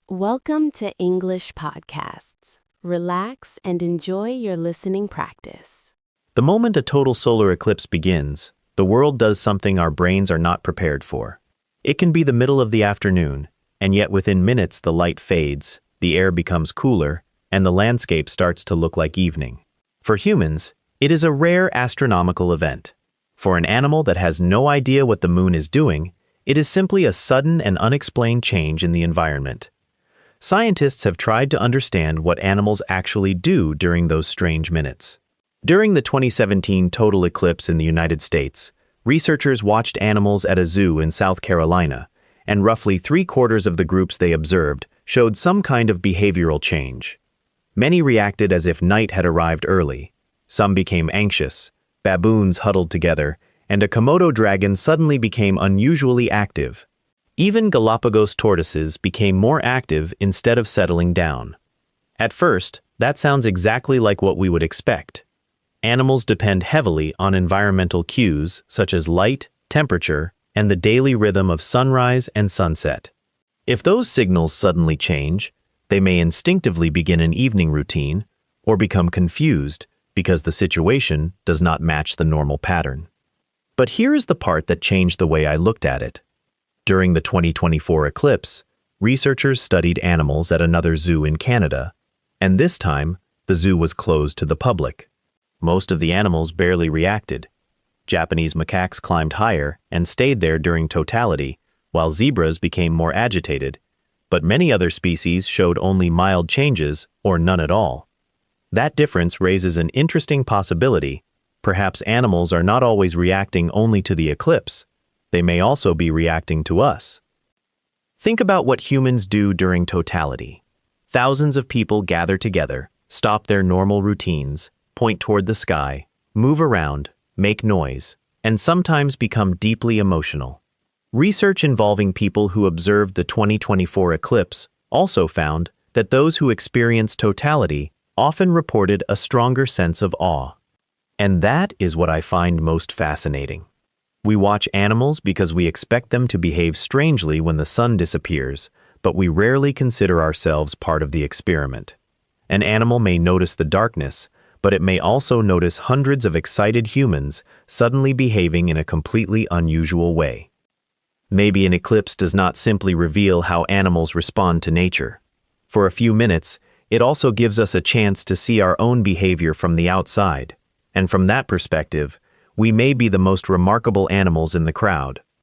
Welcome to English Podcasts. Relax and enjoy your listening practice. The moment a total solar eclipse begins, the world does something our brains are not prepared for. It can be the middle of the afternoon, and yet within minutes the light fades, the air becomes cooler, and the landscape starts to look like evening. For humans, it is a rare astronomical event. For an animal that has no idea what the moon is doing, it is simply a sudden and unexplained change in the environment. Scientists have tried to understand what animals actually do during those strange minutes. During the 2017 total eclipse in the United States, researchers watched animals at a zoo in South Carolina, and roughly 3/4 of the groups they observed showed some kind of behavioral change. Many reacted as if night had arrived early. Some became anxious, baboons huddled together, and a Komodo dragon suddenly became unusually active. Even Galapagos tortoises became more active instead of settling down. At first, that sounds exactly like what we would expect. Animals depend heavily on environmental cues such as light, temperature, and the daily rhythm of sunrise and sunset. If those signals suddenly change, they may instinctively begin an evening routine or become confused because the situation does not match the normal pattern. But here is the part that changed the way I looked at it. During the 2024 eclipse, researchers studied animals at another zoo in Canada, and this time, the zoo was closed to the public. Most of the animals barely reacted. Japanese macaques climbed higher and stayed there during totality, while zebras became more agitated, but many other species showed only mild changes or none at all. That difference raises an interesting possibility. Perhaps animals are not always reacting only to the eclipse. They may also be reacting to us. Think about what humans do during totality. Thousands of people gather together, stop their normal routines, point toward the sky, move around, make noise, and sometimes become deeply emotional. Research involving people who observed the 2024 eclipse also found that those who experienced totality often reported a stronger sense of awe. And that is what I find most fascinating. We watch animals because we expect them to behave strangely when the sun disappears, but we rarely consider ourselves part of the experiment. An animal may notice the darkness, but it may also notice hundreds of excited humans suddenly behaving in a completely unusual way. Maybe an eclipse does not simply reveal how animals respond to nature. For a few minutes, it also gives us a chance to see our own behavior from the outside, and from that perspective, we may be the most remarkable animals in the crowd.